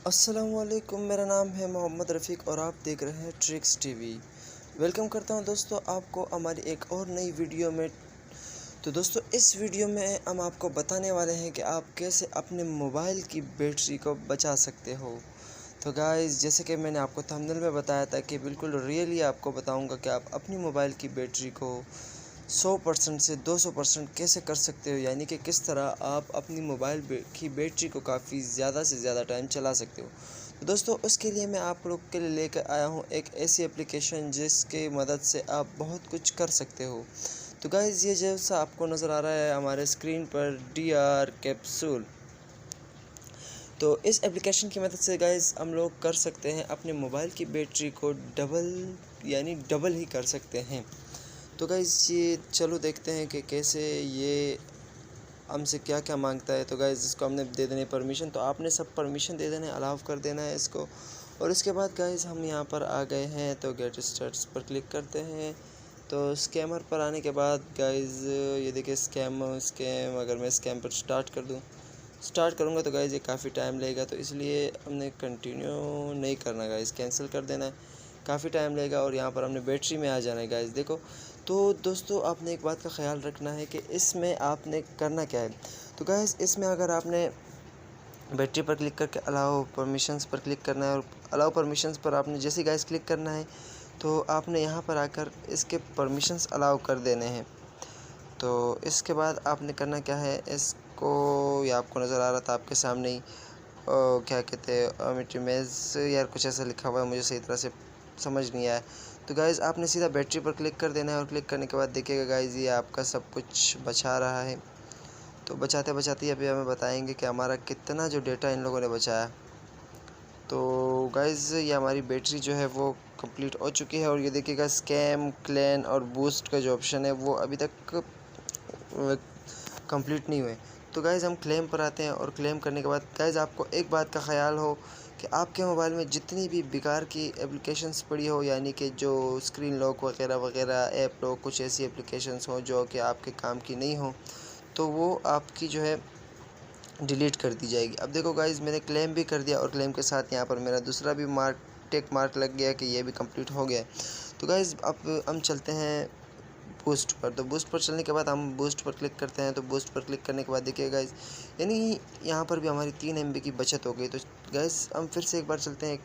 अस्सलामुअलैकुम, मेरा नाम है मोहम्मद रफ़ीक और आप देख रहे हैं ट्रिक्स टीवी। वेलकम करता हूं दोस्तों आपको हमारी एक और नई वीडियो में। तो दोस्तों इस वीडियो में हम आपको बताने वाले हैं कि आप कैसे अपने मोबाइल की बैटरी को बचा सकते हो। तो गाइस, जैसे कि मैंने आपको थंबनेल में बताया था कि बिल्कुल रियली आपको बताऊंगा कि आप अपनी मोबाइल की बैटरी को 100% से 200% कैसे कर सकते हो, यानी कि किस तरह आप अपनी मोबाइल की बैटरी को काफ़ी ज़्यादा से ज़्यादा टाइम चला सकते हो। तो दोस्तों उसके लिए मैं आप लोग के लिए लेकर आया हूँ एक ऐसी एप्लीकेशन जिसके मदद से आप बहुत कुछ कर सकते हो। तो गाइज़, ये जैसा आपको नज़र आ रहा है हमारे स्क्रीन पर DR कैप्सूल, तो इस एप्लीकेशन की मदद से गाइज़ हम लोग कर सकते हैं अपने मोबाइल की बैटरी को डबल ही कर सकते हैं। तो गाइज़ ये चलो देखते हैं कि कैसे ये हमसे क्या क्या मांगता है। तो गाइज़ इसको हमने दे देनी परमिशन, तो आपने सब परमिशन दे देना है, अलाउ कर देना है इसको। और इसके बाद गाइज़ हम यहाँ पर आ गए हैं, तो गेट स्टार्ट्स पर क्लिक करते हैं। तो स्कैमर पर आने के बाद गाइज़ ये देखिए स्कैम अगर मैं स्कैम पर स्टार्ट करूँगा तो गाइज़ ये काफ़ी टाइम लगेगा, तो इसलिए हमने कंटिन्यू नहीं करना गाइज़, कैंसिल कर देना है, काफ़ी टाइम लगेगा। और यहाँ पर हमने बैटरी में आ जाना है गाइज़। देखो तो दोस्तों आपने एक बात का ख़याल रखना है कि इसमें आपने करना क्या है। तो गाइज़ इसमें अगर आपने बैटरी पर क्लिक करके अलाउ परमिशंस पर क्लिक करना है, और अलाउ परमिशंस पर आपने जैसे गाइज़ क्लिक करना है तो आपने यहाँ पर आकर इसके परमिशंस अलाउ कर देने हैं। तो इसके बाद आपने करना क्या है, इसको ये आपको नज़र आ रहा था आपके सामने ही, क्या कहते हैं मिट्रीमेज यार कुछ ऐसा लिखा हुआ है, मुझे सही तरह से समझ नहीं आया। तो गाइज़ आपने सीधा बैटरी पर क्लिक कर देना है, और क्लिक करने के बाद देखिएगा गाइज़ ये आपका सब कुछ बचा रहा है। तो बचाते बचाते अभी हमें बताएंगे कि हमारा कितना जो डेटा इन लोगों ने बचाया। तो गाइज़ ये हमारी बैटरी जो है वो कंप्लीट हो चुकी है, और ये देखिएगा स्कैम, क्लेम और बूस्ट का जो ऑप्शन है वो अभी तक कंप्लीट नहीं हुए। तो गाइज़ हम क्लेम पर आते हैं, और क्लेम करने के बाद गाइज़ आपको एक बात का ख़याल हो कि आपके मोबाइल में जितनी भी बेकार की एप्लीकेशंस पड़ी हो, यानी कि जो स्क्रीन लॉक वगैरह वगैरह ऐप लॉक, कुछ ऐसी एप्लीकेशंस हो जो कि आपके काम की नहीं हो, तो वो आपकी जो है डिलीट कर दी जाएगी। अब देखो गाइज़ मैंने क्लेम भी कर दिया, और क्लेम के साथ यहाँ पर मेरा दूसरा भी टिक मार्क लग गया कि ये भी कंप्लीट हो गया है। तो गाइज़ अब हम चलते हैं बूस्ट पर। तो बूस्ट पर चलने के बाद हम बूस्ट पर क्लिक करते हैं। तो बूस्ट पर क्लिक करने के बाद देखिए गाइज़, यानी यहाँ पर भी हमारी 3 MB की बचत हो गई। तो गाइज़ हम फिर से एक बार चलते हैं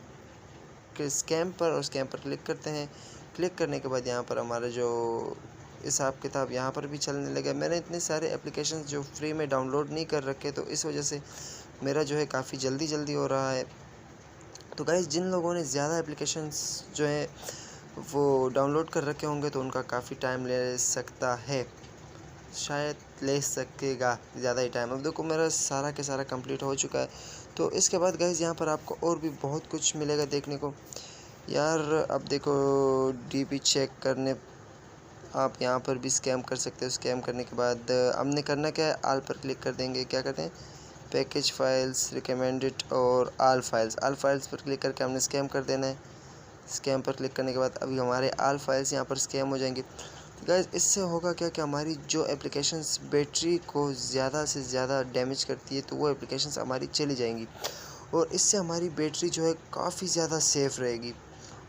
कि स्कैम पर, और स्कैम पर क्लिक करते हैं। क्लिक करने के बाद यहाँ पर हमारा जो हिसाब किताब यहाँ पर भी चलने लगा। मैंने इतने सारे एप्लीकेशंस जो फ्री में डाउनलोड नहीं कर रखे, तो इस वजह से मेरा जो है काफ़ी जल्दी हो रहा है। तो गाइज़ जिन लोगों ने ज़्यादा एप्लीकेशंस जो है वो डाउनलोड कर रखे होंगे तो उनका काफ़ी टाइम ले सकता है, शायद ले सकेगा ज़्यादा ही टाइम। अब देखो मेरा सारा के सारा कंप्लीट हो चुका है। तो इसके बाद गाइज़ यहाँ पर आपको और भी बहुत कुछ मिलेगा देखने को यार। अब देखो DP चेक करने आप यहाँ पर भी स्कैम कर सकते हो। स्कैम करने के बाद हमने करना क्या है, आल पर क्लिक कर देंगे। क्या करते हैं, पैकेज फाइल्स, रिकमेंडेड और आल फाइल्स पर क्लिक करके हमने स्कैम कर देना है। स्कैम पर क्लिक करने के बाद अभी हमारे आल फाइल्स यहाँ पर स्कैम हो जाएंगे। गाइज़ इससे होगा क्या कि हमारी जो एप्लीकेशंस बैटरी को ज़्यादा से ज़्यादा डैमेज करती है, तो वो एप्लीकेशंस हमारी चली जाएंगी, और इससे हमारी बैटरी जो है काफ़ी ज़्यादा सेफ़ रहेगी,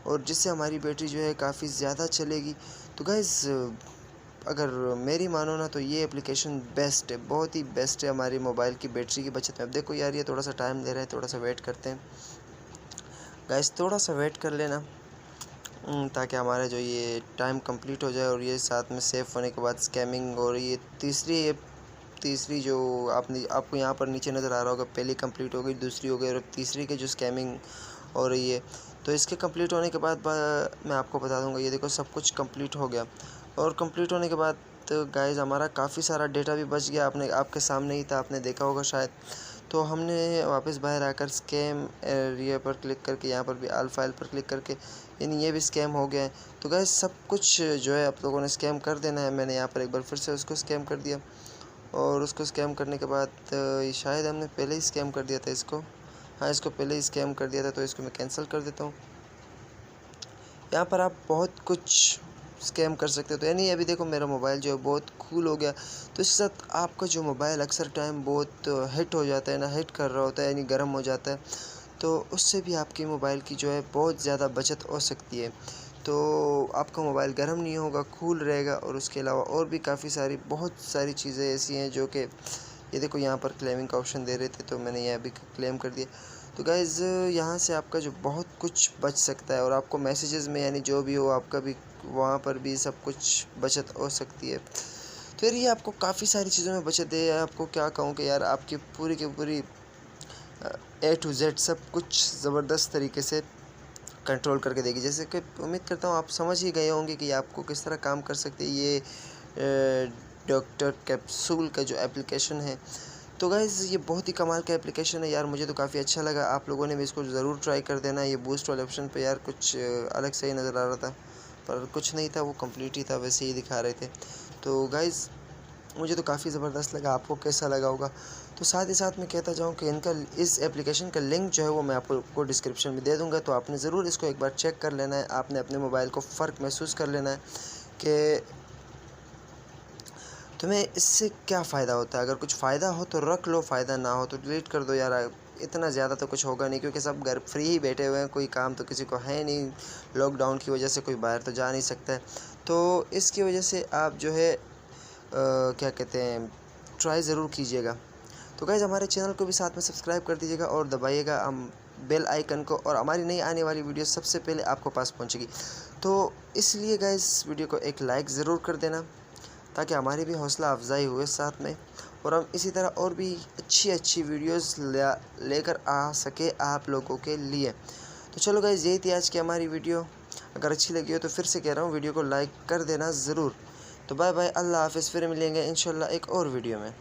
और जिससे हमारी बैटरी जो है काफ़ी ज़्यादा चलेगी। तो गाइज़ अगर मेरी मानो ना तो ये एप्लीकेशन बेस्ट है, बहुत ही बेस्ट है हमारी मोबाइल की बैटरी की बचत में। अब देखो यार ये थोड़ा सा टाइम ले रहा है, थोड़ा सा वेट करते हैं गाइज़, थोड़ा सा वेट कर लेना ताकि हमारा जो ये टाइम कंप्लीट हो जाए, और ये साथ में सेफ़ होने के बाद स्कैमिंग। और ये तीसरी जो आपको यहाँ पर नीचे नज़र आ रहा होगा, पहली कंप्लीट हो गई, दूसरी हो गई, और तीसरी की जो स्कैमिंग हो रही है, तो इसके कंप्लीट होने के बाद मैं आपको बता दूंगा। ये देखो सब कुछ कंप्लीट हो गया, और कंप्लीट होने के बाद तो गाइज़ हमारा काफ़ी सारा डेटा भी बच गया। आपके सामने ही था, आपने देखा होगा शायद। तो हमने वापस बाहर आकर स्कैम एरिया पर क्लिक करके यहाँ पर भी आल फाइल पर क्लिक करके, यानी ये भी स्कैम हो गया है। तो गाइज़ सब कुछ जो है आप लोगों ने स्कैम कर देना है। मैंने यहाँ पर एक बार फिर से उसको स्कैम कर दिया, और उसको स्कैम करने के बाद शायद हमने पहले ही स्कैम कर दिया था इसको। हाँ, इसको पहले ही स्कैम कर दिया था, तो इसको मैं कैंसिल कर देता हूँ। यहाँ पर आप बहुत कुछ स्कैम कर सकते हो। तो यानी अभी देखो मेरा मोबाइल जो है बहुत कूल हो गया। तो इसके साथ आपका जो मोबाइल अक्सर टाइम बहुत हिट हो जाता है ना, हिट कर रहा होता है, यानी गर्म हो जाता है। तो उससे भी आपकी मोबाइल की जो है बहुत ज़्यादा बचत हो सकती है। तो आपका मोबाइल गर्म नहीं होगा, कूल रहेगा। और उसके अलावा और भी काफ़ी सारी बहुत सारी चीज़ें ऐसी हैं जो कि ये देखो यहाँ पर क्लेमिंग का ऑप्शन दे रहे थे, तो मैंने यहाँ भी क्लेम कर दिया। तो गाइज़ यहाँ से आपका जो बहुत कुछ बच सकता है, और आपको मैसेजेस में यानी जो भी हो आपका भी वहाँ पर भी सब कुछ बचत हो सकती है। तो यार ये आपको काफ़ी सारी चीज़ों में बचत है। आपको क्या कहूँ कि यार आपकी पूरी की पूरी A to Z सब कुछ ज़बरदस्त तरीके से कंट्रोल करके देगी। जैसे कि उम्मीद करता हूँ आप समझ ही गए होंगे कि आपको किस तरह काम कर सकती है ये डॉक्टर कैप्सूल का जो एप्लीकेशन है। तो गाइज़ ये बहुत ही कमाल का एप्लीकेशन है यार, मुझे तो काफ़ी अच्छा लगा। आप लोगों ने भी इसको ज़रूर ट्राई कर देना। ये बूस्ट वाले ऑप्शन पे यार कुछ अलग से ही नज़र आ रहा था, पर कुछ नहीं था, वो कंप्लीट ही था, वैसे ही दिखा रहे थे। तो गाइज़ मुझे तो काफ़ी ज़बरदस्त लगा, आपको कैसा लगा होगा। तो साथ ही साथ मैं कहता जाऊँ कि इनका इस एप्लीकेशन का लिंक जो है वो मैं आपको डिस्क्रिप्शन में दे दूँगा, तो आपने ज़रूर इसको एक बार चेक कर लेना है। आपने अपने मोबाइल को फ़र्क महसूस कर लेना है कि तुम्हें इससे क्या फ़ायदा होता है। अगर कुछ फ़ायदा हो तो रख लो, फ़ायदा ना हो तो डिलीट कर दो यार। इतना ज़्यादा तो कुछ होगा नहीं, क्योंकि सब घर फ्री ही बैठे हुए हैं, कोई काम तो किसी को है नहीं। लॉकडाउन की वजह से कोई बाहर तो जा नहीं सकता है, तो इसकी वजह से आप जो है क्या कहते हैं, ट्राई ज़रूर कीजिएगा। तो गाइज़ हमारे चैनल को भी साथ में सब्सक्राइब कर दीजिएगा और दबाइएगा हम बेल आइकन को, और हमारी नई आने वाली वीडियो सबसे पहले आपको पास पहुंचेगी। तो इसलिए गाइज़ वीडियो को एक लाइक ज़रूर कर देना, ताकि हमारी भी हौसला अफजाई हुए साथ में, और हम इसी तरह और भी अच्छी वीडियोस लेकर आ सके आप लोगों के लिए। तो चलो गाइज़ यही थी आज की हमारी वीडियो। अगर अच्छी लगी हो तो फिर से कह रहा हूँ वीडियो को लाइक कर देना ज़रूर। तो बाय बाय, अल्लाह हाफ़िज़, फिर मिलेंगे इंशाल्लाह एक और वीडियो में।